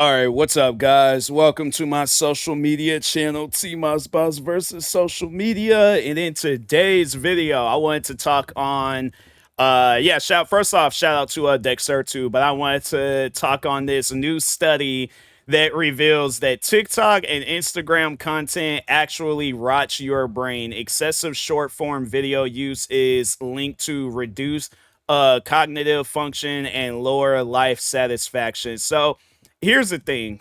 All right, what's up, guys? Welcome to my social media channel, TMossBoss versus social media. And in today's video, I wanted to talk on, first off, shout out to Dexter too, but I wanted to talk on this new study that reveals that TikTok and Instagram content actually rots your brain. Excessive short form video use is linked to reduced cognitive function and lower life satisfaction. So, here's the thing.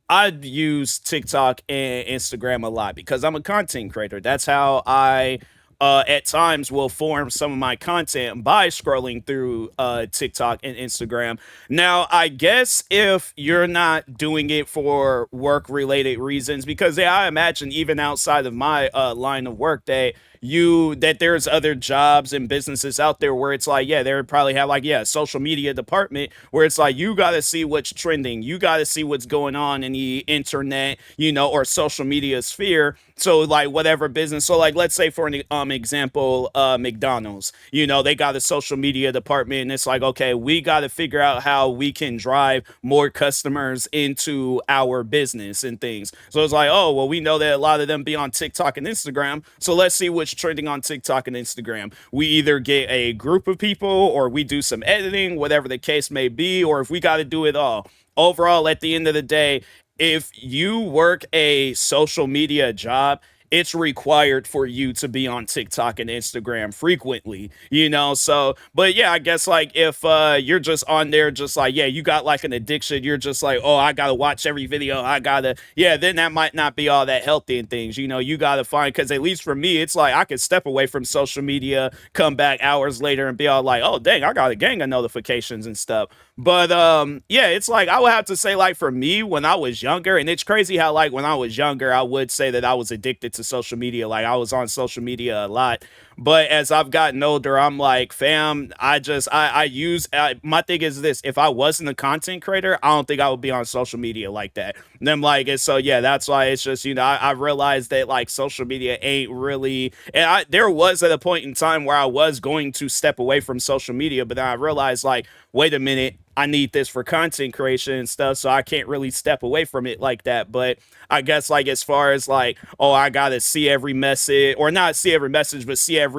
I use TikTok and Instagram a lot because I'm a content creator. That's how I at times will form some of my content by scrolling through TikTok and Instagram. Now, I guess if you're not doing it for work related reasons, because yeah, I imagine even outside of my line of work that there's other jobs and businesses out there where it's like, yeah, they probably have like, yeah, social media department where it's like, you got to see what's trending. You got to see what's going on in the internet, or social media sphere. So like whatever business. So like, let's say for an example, McDonald's, they got a social media department and it's like, okay, we got to figure out how we can drive more customers into our business and things. So it's like, oh, well, we know that a lot of them be on TikTok and Instagram. So let's see what's trending on TikTok and Instagram. We either get a group of people or we do some editing, whatever the case may be, or if we got to do it all. Overall, at the end of the day, if you work a social media job, it's required for you to be on TikTok and Instagram frequently, So, but yeah, I guess like if you're just on there, just like, yeah, you got like an addiction, you're just like, oh, I gotta watch every video, yeah, then that might not be all that healthy and things, you gotta find, because at least for me, it's like I could step away from social media, come back hours later and be all like, oh, dang, I got a gang of notifications and stuff. But yeah, it's like I would have to say, like, for me when I was younger, and it's crazy how like when I was younger, I would say that I was addicted to social media. Like I was on social media a lot. But as I've gotten older, I'm like, fam, I use my thing is this: if I wasn't a content creator, I don't think I would be on social media like that. And I'm like, and so yeah, that's why it's just I realized that like social media ain't really. And there was at a point in time where I was going to step away from social media, but then I realized like, wait a minute, I need this for content creation and stuff, so I can't really step away from it like that. But I guess like as far as like, oh, I gotta see every message, or not see every message, but see every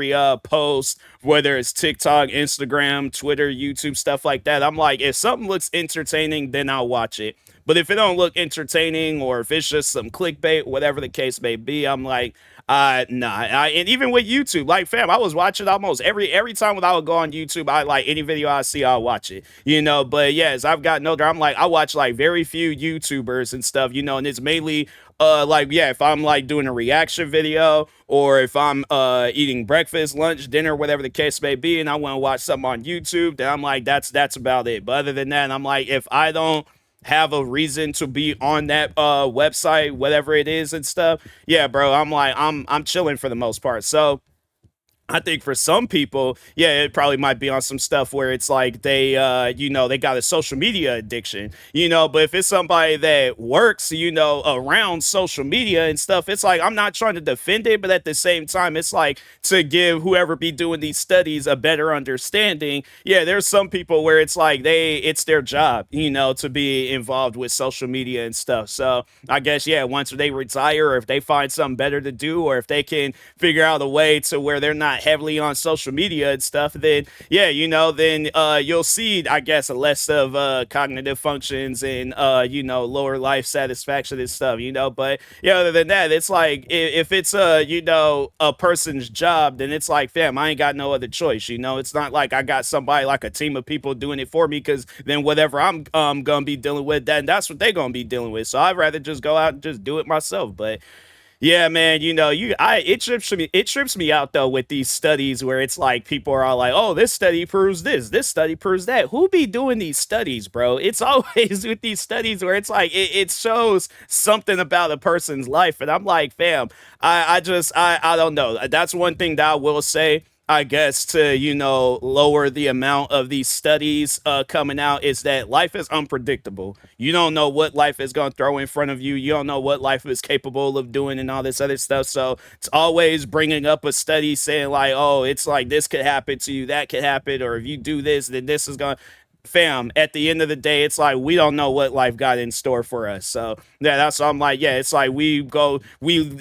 post, whether it's TikTok, Instagram, Twitter, YouTube, stuff like that. I'm like, if something looks entertaining, then I'll watch it. But if it don't look entertaining, or if it's just some clickbait, whatever the case may be, I'm like, nah. And even with YouTube, like, fam, I was watching almost every time when I would go on YouTube, I like any video I see, I'll watch it, But yeah, as I've gotten older, I'm like, I watch like very few YouTubers and stuff, and it's mainly like, yeah, if I'm like doing a reaction video, or if I'm eating breakfast, lunch, dinner, whatever the case may be, and I want to watch something on YouTube, then I'm like, that's about it. But other than that, I'm like, if I don't have a reason to be on that website, whatever it is and stuff, yeah, bro, I'm like, I'm chilling for the most part. So I think for some people, yeah, it probably might be on some stuff where it's like they got a social media addiction, but if it's somebody that works, around social media and stuff, it's like, I'm not trying to defend it, but at the same time, it's like to give whoever be doing these studies a better understanding. Yeah, there's some people where it's like it's their job, to be involved with social media and stuff. So I guess, yeah, once they retire, or if they find something better to do, or if they can figure out a way to where they're not heavily on social media and stuff, then yeah, then you'll see, I guess, a less of cognitive functions and lower life satisfaction and stuff, But yeah, other than that, it's like if it's a person's job, then it's like, fam, I ain't got no other choice, It's not like I got somebody, like a team of people doing it for me, because then whatever I'm gonna be dealing with, then that's what they're gonna be dealing with. So I'd rather just go out and just do it myself. But yeah, man, it trips me out though with these studies where it's like people are all like, "Oh, this study proves this study proves that." Who be doing these studies, bro? It's always with these studies where it's like it shows something about a person's life, and I'm like, fam, I don't know. That's one thing that I will say, I guess, to lower the amount of these studies coming out, is that life is unpredictable. You don't know what life is going to throw in front of you. You don't know what life is capable of doing and all this other stuff. So it's always bringing up a study saying like, oh, it's like this could happen to you, that could happen, or if you do this, then this is going. fam, at the end of the day, it's like we don't know what life got in store for us. So yeah, that's why I'm like, yeah, it's like we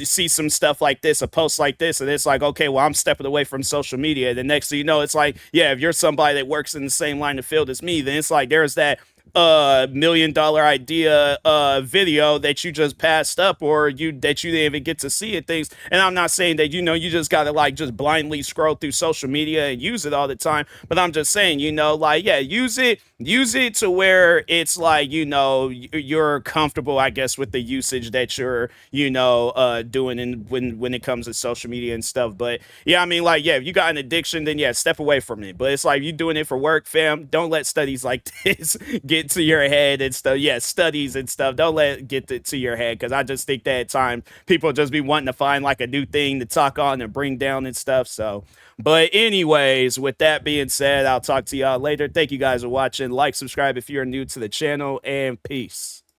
see some stuff like this, a post like this, and it's like, okay, well, I'm stepping away from social media. The next thing you know, it's like, yeah, if you're somebody that works in the same line of field as me, then it's like there's that $1 million idea video that you just passed up, or you that you didn't even get to see, and things. And I'm not saying that, you just gotta like just blindly scroll through social media and use it all the time, but I'm just saying, like, yeah, use it to where it's like, you're comfortable, I guess, with the usage that you're doing in when it comes to social media and stuff. But yeah, I mean, like, yeah, if you got an addiction, then yeah, step away from it. But it's like, you doing it for work, fam, don't let studies like this get to your head and stuff. Yeah, studies and stuff, don't let it get to your head, because I just think that at times people just be wanting to find like a new thing to talk on and bring down and stuff. So, but anyways, with that being said, I'll talk to y'all later. Thank you guys for watching. Like, subscribe if you're new to the channel, and peace.